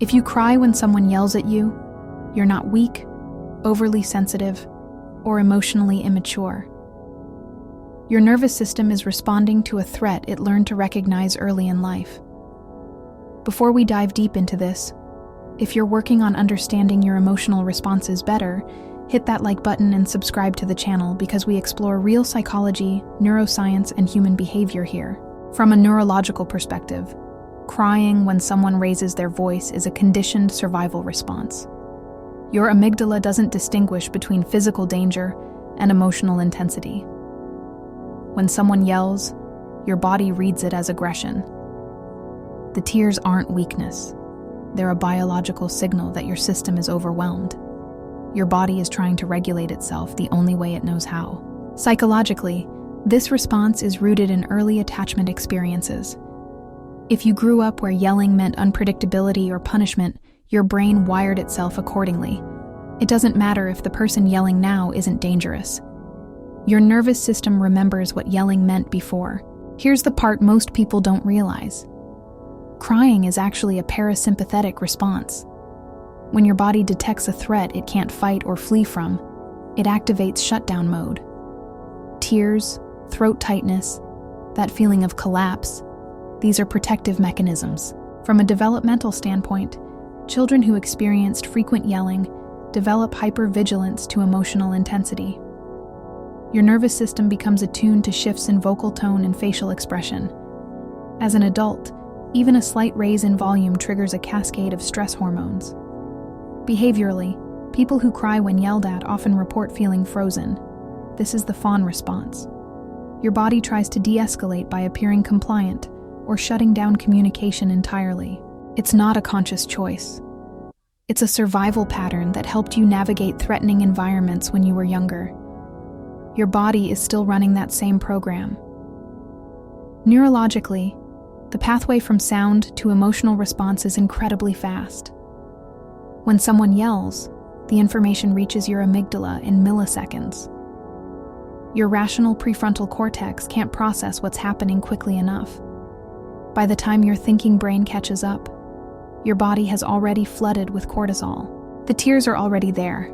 If you cry when someone yells at you, you're not weak, overly sensitive, or emotionally immature. Your nervous system is responding to a threat it learned to recognize early in life. Before we dive deep into this, if you're working on understanding your emotional responses better, hit that like button and subscribe to the channel because we explore real psychology, neuroscience, and human behavior here. From a neurological perspective, crying when someone raises their voice is a conditioned survival response. Your amygdala doesn't distinguish between physical danger and emotional intensity. When someone yells, your body reads it as aggression. The tears aren't weakness. They're a biological signal that your system is overwhelmed. Your body is trying to regulate itself the only way it knows how. Psychologically, this response is rooted in early attachment experiences. If you grew up where yelling meant unpredictability or punishment, your brain wired itself accordingly. It doesn't matter if the person yelling now isn't dangerous. Your nervous system remembers what yelling meant before. Here's the part most people don't realize. Crying is actually a parasympathetic response. When your body detects a threat it can't fight or flee from, it activates shutdown mode. Tears, throat tightness, that feeling of collapse, these are protective mechanisms. From a developmental standpoint, children who experienced frequent yelling develop hypervigilance to emotional intensity. Your nervous system becomes attuned to shifts in vocal tone and facial expression. As an adult, even a slight raise in volume triggers a cascade of stress hormones. Behaviorally, people who cry when yelled at often report feeling frozen. This is the fawn response. Your body tries to de-escalate by appearing compliant or shutting down communication entirely. It's not a conscious choice. It's a survival pattern that helped you navigate threatening environments when you were younger. Your body is still running that same program. Neurologically, the pathway from sound to emotional response is incredibly fast. When someone yells, the information reaches your amygdala in milliseconds. Your rational prefrontal cortex can't process what's happening quickly enough. By the time your thinking brain catches up, your body has already flooded with cortisol. The tears are already there.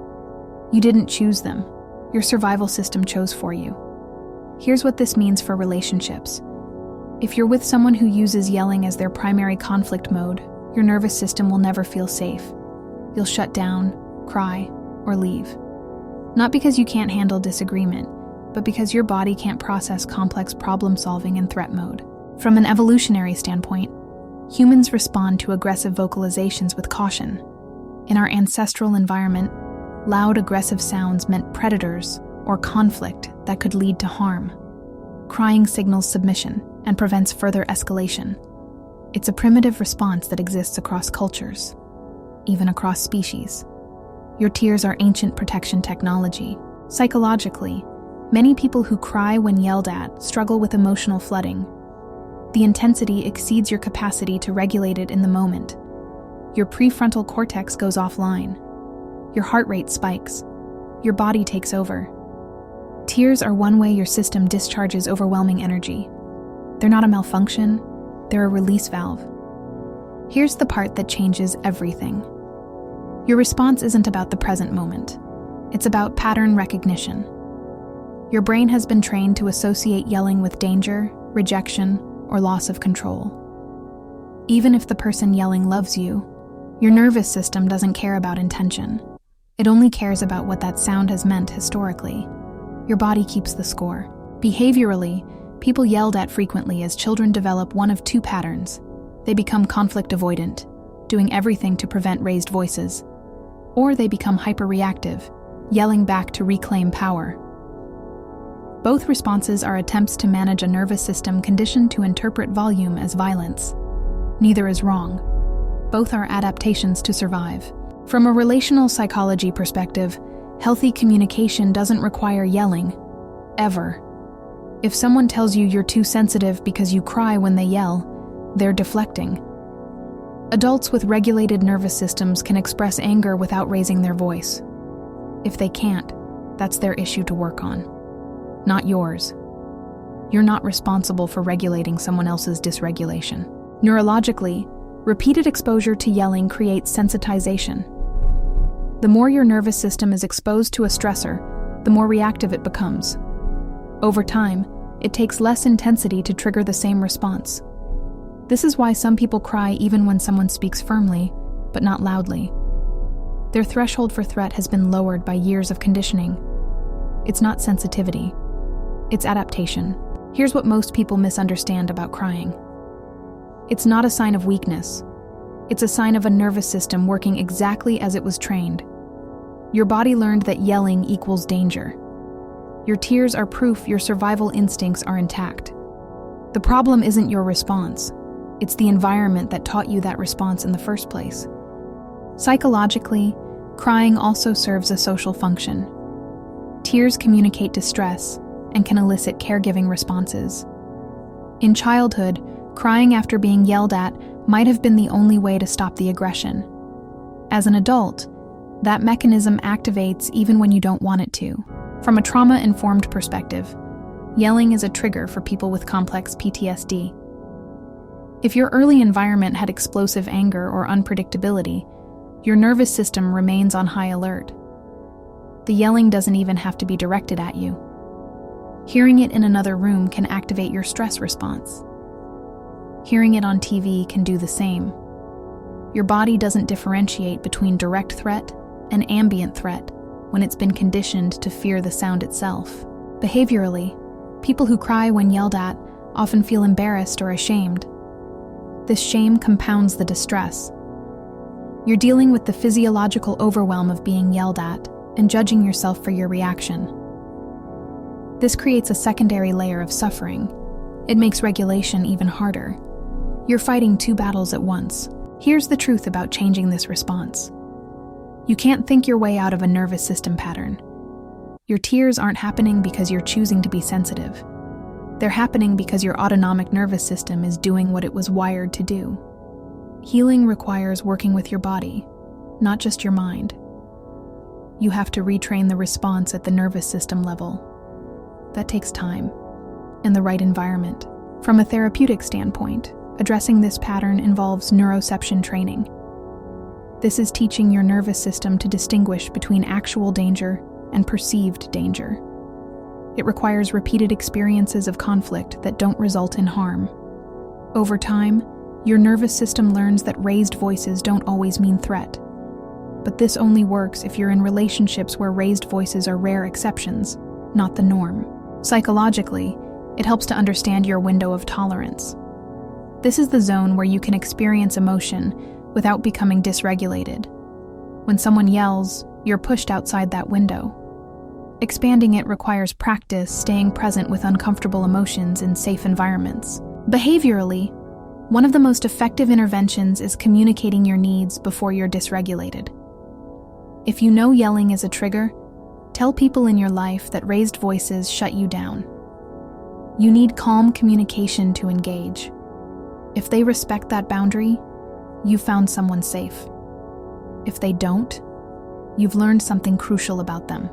You didn't choose them. Your survival system chose for you. Here's what this means for relationships. If you're with someone who uses yelling as their primary conflict mode, your nervous system will never feel safe. You'll shut down, cry, or leave. Not because you can't handle disagreement, but because your body can't process complex problem-solving in threat mode. From an evolutionary standpoint, humans respond to aggressive vocalizations with caution. In our ancestral environment, loud, aggressive sounds meant predators or conflict that could lead to harm. Crying signals submission and prevents further escalation. It's a primitive response that exists across cultures, even across species. Your tears are ancient protection technology. Psychologically, many people who cry when yelled at struggle with emotional flooding. The intensity exceeds your capacity to regulate it in the moment. Your prefrontal cortex goes offline. Your heart rate spikes. Your body takes over. Tears are one way your system discharges overwhelming energy. They're not a malfunction, they're a release valve. Here's the part that changes everything. Your response isn't about the present moment. It's about pattern recognition. Your brain has been trained to associate yelling with danger, rejection, or loss of control. Even if the person yelling loves you, your nervous system doesn't care about intention. It only cares about what that sound has meant historically. Your body keeps the score. Behaviorally, people yelled at frequently as children develop one of two patterns. They become conflict avoidant, doing everything to prevent raised voices. Or they become hyperreactive, yelling back to reclaim power. Both responses are attempts to manage a nervous system conditioned to interpret volume as violence. Neither is wrong. Both are adaptations to survive. From a relational psychology perspective, healthy communication doesn't require yelling, ever. If someone tells you you're too sensitive because you cry when they yell, they're deflecting. Adults with regulated nervous systems can express anger without raising their voice. If they can't, that's their issue to work on, not yours. You're not responsible for regulating someone else's dysregulation. Neurologically, Repeated exposure to yelling creates sensitization. The more your nervous system is exposed to a stressor, the more reactive it becomes. Over time, it takes less intensity to trigger the same response. This is why some people cry even when someone speaks firmly, but not loudly. Their threshold for threat has been lowered by years of conditioning. It's not sensitivity, it's adaptation. Here's what most people misunderstand about crying. It's not a sign of weakness. It's a sign of a nervous system working exactly as it was trained. Your body learned that yelling equals danger. Your tears are proof your survival instincts are intact. The problem isn't your response. It's the environment that taught you that response in the first place. Psychologically, crying also serves a social function. Tears communicate distress and can elicit caregiving responses. In childhood, crying after being yelled at might have been the only way to stop the aggression. As an adult, that mechanism activates even when you don't want it to. From a trauma-informed perspective, yelling is a trigger for people with complex PTSD. If your early environment had explosive anger or unpredictability, your nervous system remains on high alert. The yelling doesn't even have to be directed at you. Hearing it in another room can activate your stress response. Hearing it on TV can do the same. Your body doesn't differentiate between direct threat and ambient threat when it's been conditioned to fear the sound itself. Behaviorally, people who cry when yelled at often feel embarrassed or ashamed. This shame compounds the distress. You're dealing with the physiological overwhelm of being yelled at and judging yourself for your reaction. This creates a secondary layer of suffering. It makes regulation even harder. You're fighting two battles at once. Here's the truth about changing this response. You can't think your way out of a nervous system pattern. Your tears aren't happening because you're choosing to be sensitive. They're happening because your autonomic nervous system is doing what it was wired to do. Healing requires working with your body, not just your mind. You have to retrain the response at the nervous system level. That takes time and the right environment. From a therapeutic standpoint, addressing this pattern involves neuroception training. This is teaching your nervous system to distinguish between actual danger and perceived danger. It requires repeated experiences of conflict that don't result in harm. Over time, your nervous system learns that raised voices don't always mean threat. But this only works if you're in relationships where raised voices are rare exceptions, not the norm. Psychologically, it helps to understand your window of tolerance. This is the zone where you can experience emotion without becoming dysregulated. When someone yells, you're pushed outside that window. Expanding it requires practice staying present with uncomfortable emotions in safe environments. Behaviorally, one of the most effective interventions is communicating your needs before you're dysregulated. If you know yelling is a trigger, tell people in your life that raised voices shut you down. You need calm communication to engage. If they respect that boundary, you've found someone safe. If they don't, you've learned something crucial about them.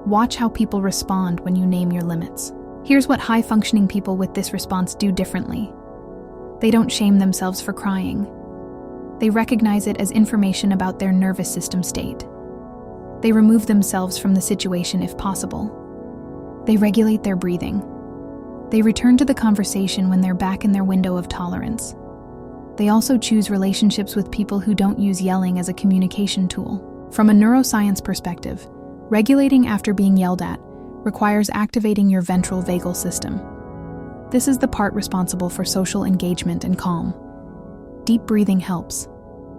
Watch how people respond when you name your limits. Here's what high-functioning people with this response do differently. They don't shame themselves for crying. They recognize it as information about their nervous system state. They remove themselves from the situation if possible. They regulate their breathing. They return to the conversation when they're back in their window of tolerance. They also choose relationships with people who don't use yelling as a communication tool. From a neuroscience perspective, regulating after being yelled at requires activating your ventral vagal system. This is the part responsible for social engagement and calm. Deep breathing helps.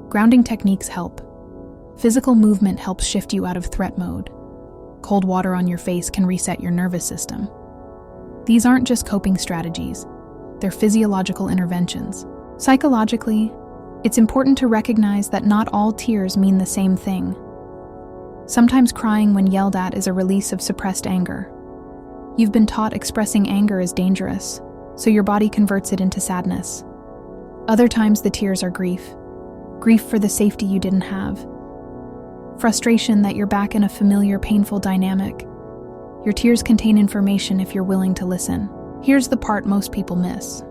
Grounding techniques help. Physical movement helps shift you out of threat mode. Cold water on your face can reset your nervous system. These aren't just coping strategies, they're physiological interventions. Psychologically, it's important to recognize that not all tears mean the same thing. Sometimes crying when yelled at is a release of suppressed anger. You've been taught expressing anger is dangerous, so your body converts it into sadness. Other times the tears are grief for the safety you didn't have. Frustration that you're back in a familiar, painful dynamic. Your tears contain information if you're willing to listen. Here's the part most people miss.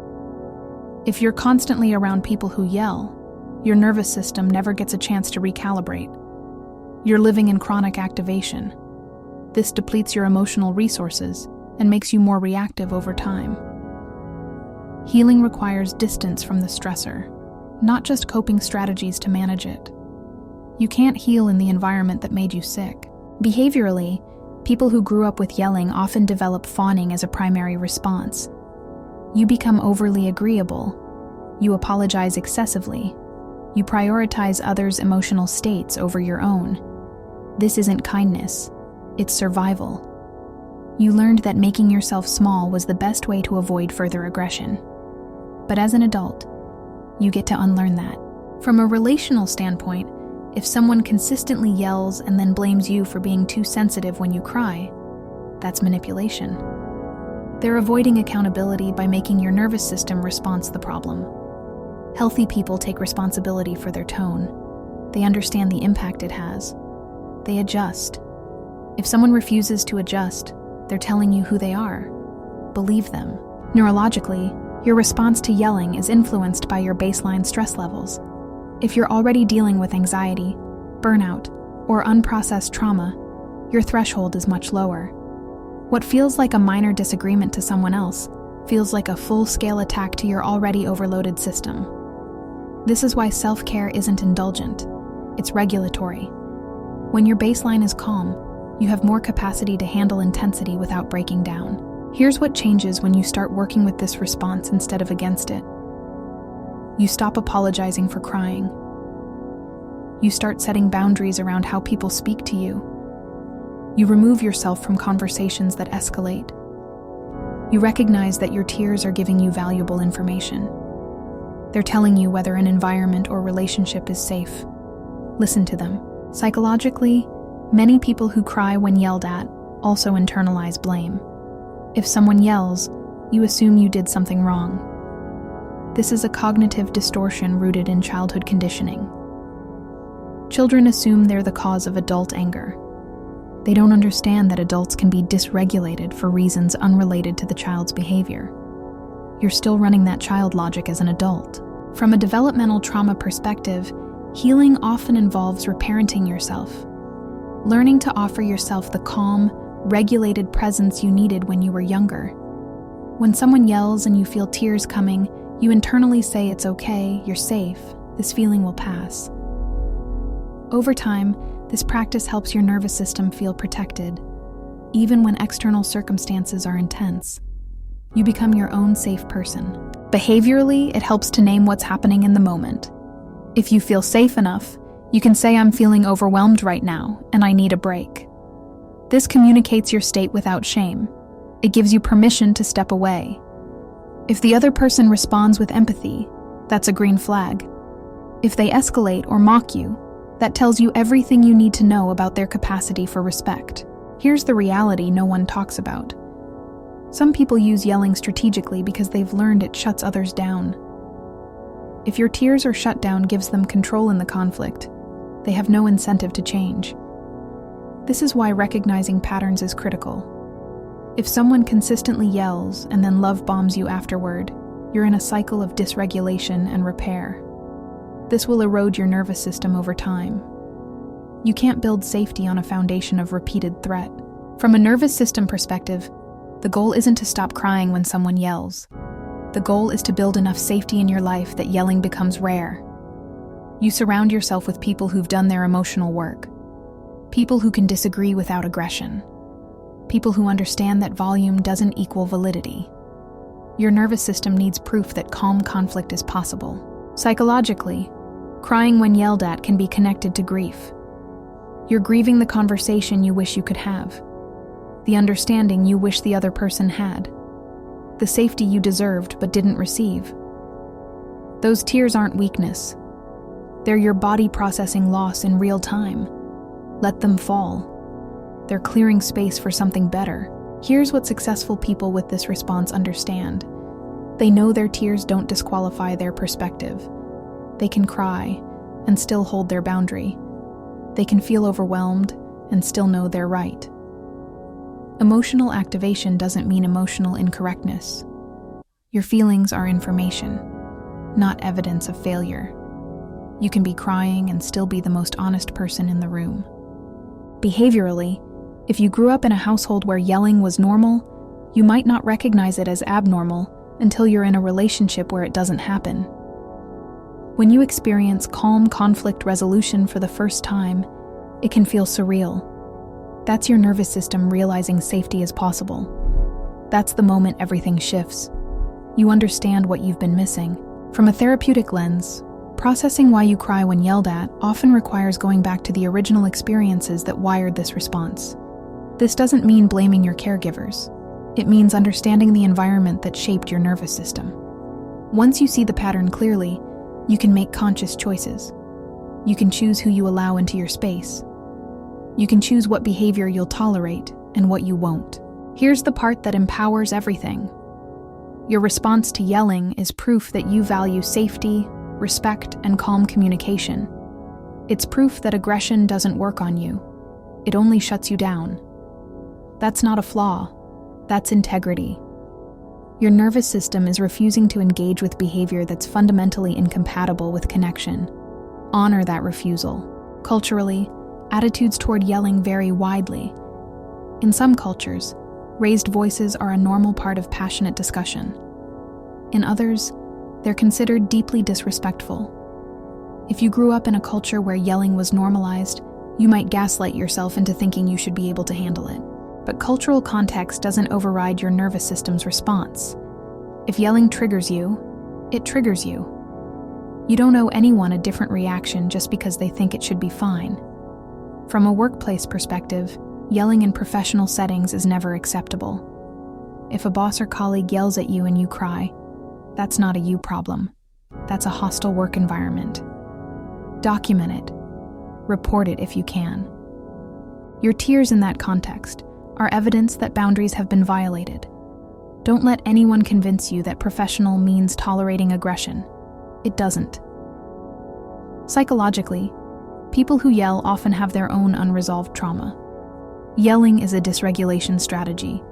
If you're constantly around people who yell, your nervous system never gets a chance to recalibrate. You're living in chronic activation. This depletes your emotional resources and makes you more reactive over time. Healing requires distance from the stressor, not just coping strategies to manage it. You can't heal in the environment that made you sick. Behaviorally, people who grew up with yelling often develop fawning as a primary response. You become overly agreeable. You apologize excessively. You prioritize others' emotional states over your own. This isn't kindness, it's survival. You learned that making yourself small was the best way to avoid further aggression. But as an adult, you get to unlearn that. From a relational standpoint, if someone consistently yells and then blames you for being too sensitive when you cry, that's manipulation. They're avoiding accountability by making your nervous system respond to the problem. Healthy people take responsibility for their tone. They understand the impact it has. They adjust. If someone refuses to adjust, they're telling you who they are. Believe them. Neurologically, your response to yelling is influenced by your baseline stress levels. If you're already dealing with anxiety, burnout, or unprocessed trauma, your threshold is much lower. What feels like a minor disagreement to someone else feels like a full-scale attack to your already overloaded system. This is why self-care isn't indulgent, it's regulatory. When your baseline is calm, you have more capacity to handle intensity without breaking down. Here's what changes when you start working with this response instead of against it. You stop apologizing for crying. You start setting boundaries around how people speak to you. You remove yourself from conversations that escalate. You recognize that your tears are giving you valuable information. They're telling you whether an environment or relationship is safe. Listen to them. Psychologically, many people who cry when yelled at also internalize blame. If someone yells, you assume you did something wrong. This is a cognitive distortion rooted in childhood conditioning. Children assume they're the cause of adult anger. They don't understand that adults can be dysregulated for reasons unrelated to the child's behavior. You're still running that child logic as an adult. From a developmental trauma perspective, healing often involves reparenting yourself, learning to offer yourself the calm, regulated presence you needed when you were younger. When someone yells and you feel tears coming, you internally say it's okay, you're safe, this feeling will pass. Over time, this practice helps your nervous system feel protected, even when external circumstances are intense. You become your own safe person. Behaviorally, it helps to name what's happening in the moment. If you feel safe enough, you can say, "I'm feeling overwhelmed right now, and I need a break." This communicates your state without shame. It gives you permission to step away. If the other person responds with empathy, that's a green flag. If they escalate or mock you, that tells you everything you need to know about their capacity for respect. Here's the reality no one talks about. Some people use yelling strategically because they've learned it shuts others down. If your tears or shutdown gives them control in the conflict, they have no incentive to change. This is why recognizing patterns is critical. If someone consistently yells and then love bombs you afterward, you're in a cycle of dysregulation and repair. This will erode your nervous system over time. You can't build safety on a foundation of repeated threat. From a nervous system perspective, the goal isn't to stop crying when someone yells. The goal is to build enough safety in your life that yelling becomes rare. You surround yourself with people who've done their emotional work. People who can disagree without aggression. People who understand that volume doesn't equal validity. Your nervous system needs proof that calm conflict is possible. Psychologically, crying when yelled at can be connected to grief. You're grieving the conversation you wish you could have, the understanding you wish the other person had, the safety you deserved but didn't receive. Those tears aren't weakness. They're your body processing loss in real time. Let them fall. They're clearing space for something better. Here's what successful people with this response understand. They know their tears don't disqualify their perspective. They can cry and still hold their boundary. They can feel overwhelmed and still know they're right. Emotional activation doesn't mean emotional incorrectness. Your feelings are information. not evidence of failure. You can be crying and still be the most honest person in the room. Behaviorally, if you grew up in a household where yelling was normal, you might not recognize it as abnormal until you're in a relationship where it doesn't happen. When you experience calm conflict resolution for the first time, it can feel surreal. That's your nervous system realizing safety is possible. That's the moment everything shifts. You understand what you've been missing. From a therapeutic lens, processing why you cry when yelled at often requires going back to the original experiences that wired this response. This doesn't mean blaming your caregivers. It means understanding the environment that shaped your nervous system. Once you see the pattern clearly, you can make conscious choices. You can choose who you allow into your space. You can choose what behavior you'll tolerate and what you won't. Here's the part that empowers everything. Your response to yelling is proof that you value safety, respect, and calm communication. It's proof that aggression doesn't work on you. It only shuts you down. That's not a flaw. That's integrity. Your nervous system is refusing to engage with behavior that's fundamentally incompatible with connection. Honor that refusal. Culturally, attitudes toward yelling vary widely. In some cultures, raised voices are a normal part of passionate discussion. In others, they're considered deeply disrespectful. If you grew up in a culture where yelling was normalized, you might gaslight yourself into thinking you should be able to handle it. But cultural context doesn't override your nervous system's response. If yelling triggers you, it triggers you. You don't owe anyone a different reaction just because they think it should be fine. From a workplace perspective, yelling in professional settings is never acceptable. If a boss or colleague yells at you and you cry, that's not a you problem. That's a hostile work environment. Document it. Report it if you can. Your tears in that context are evidence that boundaries have been violated. Don't let anyone convince you that professional means tolerating aggression. It doesn't. Psychologically, people who yell often have their own unresolved trauma. Yelling is a dysregulation strategy.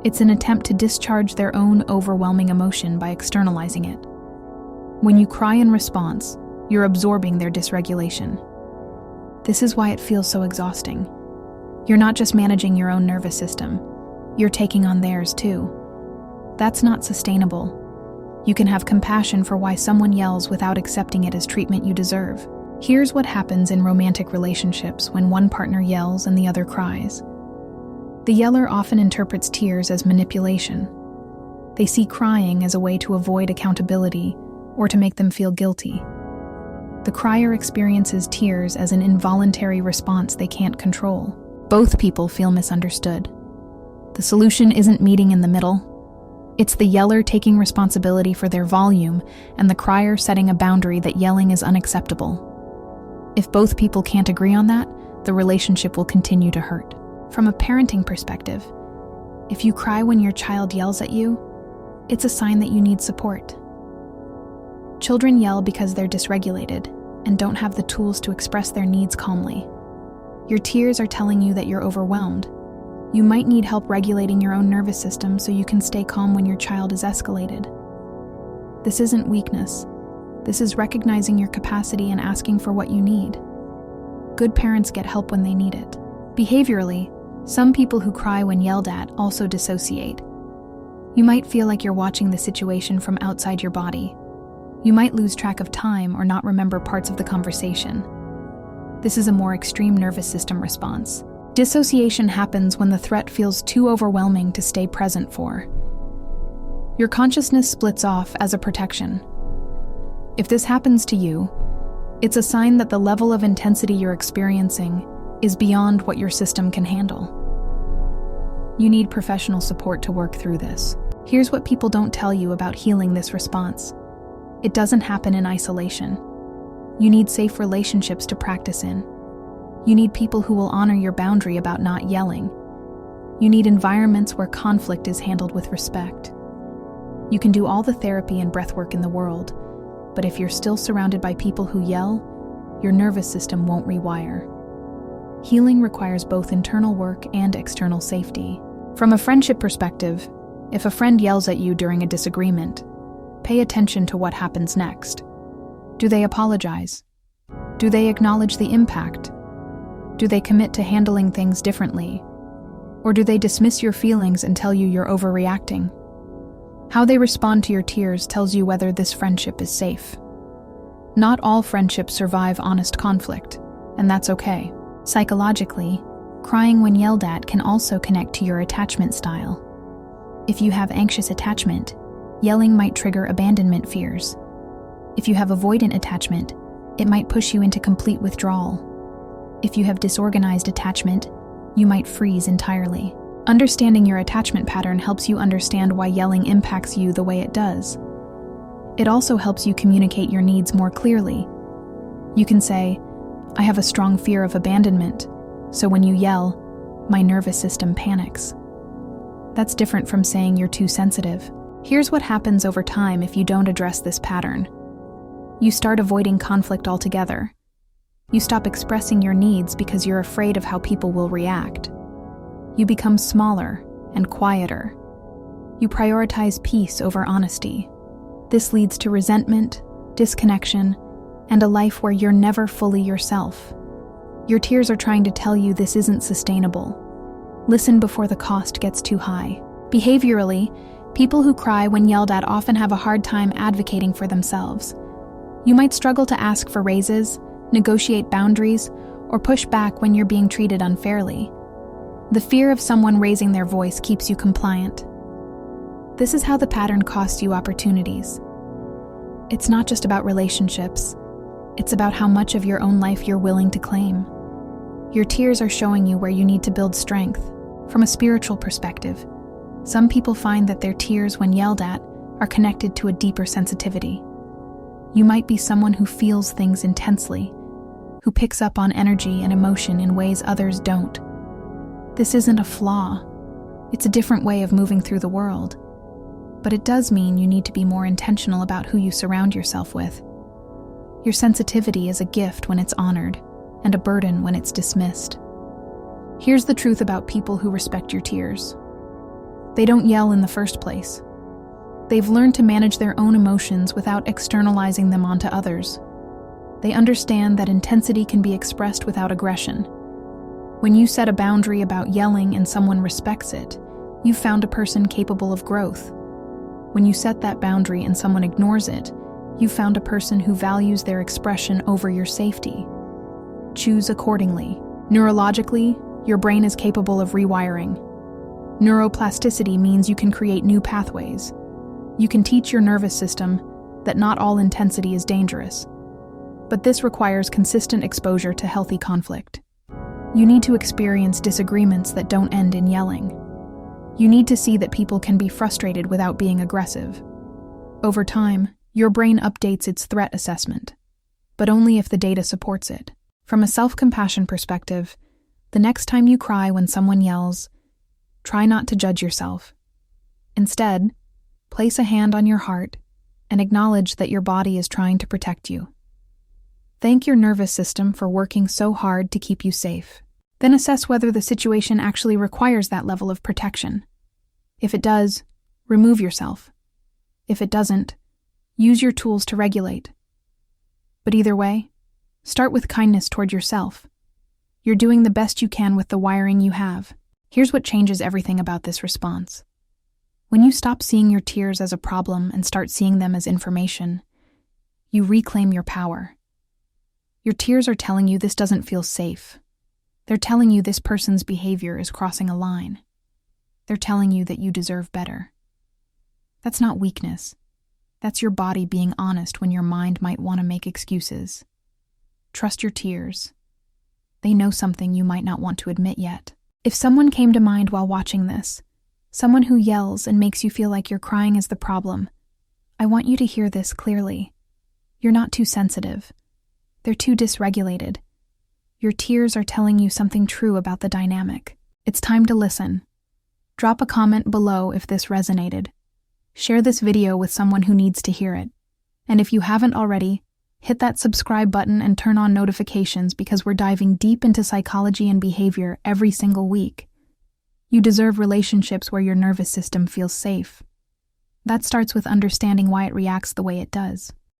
It's an attempt to discharge their own overwhelming emotion by externalizing it. When you cry in response, you're absorbing their dysregulation. This is why it feels so exhausting. You're not just managing your own nervous system, you're taking on theirs too. That's not sustainable. You can have compassion for why someone yells without accepting it as treatment you deserve. Here's what happens in romantic relationships when one partner yells and the other cries. The yeller often interprets tears as manipulation. They see crying as a way to avoid accountability or to make them feel guilty. The crier experiences tears as an involuntary response they can't control. Both people feel misunderstood. The solution isn't meeting in the middle. It's the yeller taking responsibility for their volume and the crier setting a boundary that yelling is unacceptable. If both people can't agree on that, the relationship will continue to hurt. From a parenting perspective, if you cry when your child yells at you, it's a sign that you need support. Children yell because they're dysregulated and don't have the tools to express their needs calmly. Your tears are telling you that you're overwhelmed. You might need help regulating your own nervous system so you can stay calm when your child is escalated. This isn't weakness. This is recognizing your capacity and asking for what you need. Good parents get help when they need it. Behaviorally, some people who cry when yelled at also dissociate. You might feel like you're watching the situation from outside your body. You might lose track of time or not remember parts of the conversation. This is a more extreme nervous system response. Dissociation happens when the threat feels too overwhelming to stay present for. Your consciousness splits off as a protection. If this happens to you, it's a sign that the level of intensity you're experiencing is beyond what your system can handle. You need professional support to work through this. Here's what people don't tell you about healing this response. It doesn't happen in isolation. You need safe relationships to practice in. You need people who will honor your boundary about not yelling. You need environments where conflict is handled with respect. You can do all the therapy and breathwork in the world, but if you're still surrounded by people who yell, your nervous system won't rewire. Healing requires both internal work and external safety. From a friendship perspective, if a friend yells at you during a disagreement, Pay attention to what happens next. Do they apologize? Do they acknowledge the impact? Do they commit to handling things differently? Or do they dismiss your feelings and tell you you're overreacting? How they respond to your tears tells you whether this friendship is safe. Not all friendships survive honest conflict, and that's okay. Psychologically, crying when yelled at can also connect to your attachment style. If you have anxious attachment, yelling might trigger abandonment fears. If you have avoidant attachment, it might push you into complete withdrawal. If you have disorganized attachment, you might freeze entirely. Understanding your attachment pattern helps you understand why yelling impacts you the way it does. It also helps you communicate your needs more clearly. You can say, "I have a strong fear of abandonment, so when you yell, my nervous system panics." That's different from saying you're too sensitive. Here's what happens over time if you don't address this pattern. You start avoiding conflict altogether. You stop expressing your needs because you're afraid of how people will react. You become smaller and quieter. You prioritize peace over honesty. This leads to resentment, disconnection, and a life where you're never fully yourself. Your tears are trying to tell you this isn't sustainable. Listen before the cost gets too high. Behaviorally, people who cry when yelled at often have a hard time advocating for themselves. You might struggle to ask for raises, negotiate boundaries, or push back when you're being treated unfairly. The fear of someone raising their voice keeps you compliant. This is how the pattern costs you opportunities. It's not just about relationships. It's about how much of your own life you're willing to claim. Your tears are showing you where you need to build strength. From a spiritual perspective, some people find that their tears when yelled at are connected to a deeper sensitivity. You might be someone who feels things intensely, who picks up on energy and emotion in ways others don't. This isn't a flaw. It's a different way of moving through the world. But it does mean you need to be more intentional about who you surround yourself with. Your sensitivity is a gift when it's honored, and a burden when it's dismissed. Here's the truth about people who respect your tears. They don't yell in the first place. They've learned to manage their own emotions without externalizing them onto others. They understand that intensity can be expressed without aggression. When you set a boundary about yelling and someone respects it, you've found a person capable of growth. When you set that boundary and someone ignores it, you've found a person who values their expression over your safety. Choose accordingly. Neurologically, your brain is capable of rewiring. Neuroplasticity means you can create new pathways. You can teach your nervous system that not all intensity is dangerous. But this requires consistent exposure to healthy conflict. You need to experience disagreements that don't end in yelling. You need to see that people can be frustrated without being aggressive. Over time, your brain updates its threat assessment, but only if the data supports it. From a self-compassion perspective, the next time you cry when someone yells, try not to judge yourself. Instead, place a hand on your heart and acknowledge that your body is trying to protect you. Thank your nervous system for working so hard to keep you safe. Then assess whether the situation actually requires that level of protection. If it does, remove yourself. If it doesn't, use your tools to regulate. But either way, start with kindness toward yourself. You're doing the best you can with the wiring you have. Here's what changes everything about this response. When you stop seeing your tears as a problem and start seeing them as information, you reclaim your power. Your tears are telling you this doesn't feel safe. They're telling you this person's behavior is crossing a line. They're telling you that you deserve better. That's not weakness. That's your body being honest when your mind might want to make excuses. Trust your tears. They know something you might not want to admit yet. If someone came to mind while watching this, someone who yells and makes you feel like you're crying is the problem, I want you to hear this clearly. You're not too sensitive. They're too dysregulated. Your tears are telling you something true about the dynamic. It's time to listen. Drop a comment below if this resonated. Share this video with someone who needs to hear it. And if you haven't already, hit that subscribe button and turn on notifications because we're diving deep into psychology and behavior every single week. You deserve relationships where your nervous system feels safe. That starts with understanding why it reacts the way it does.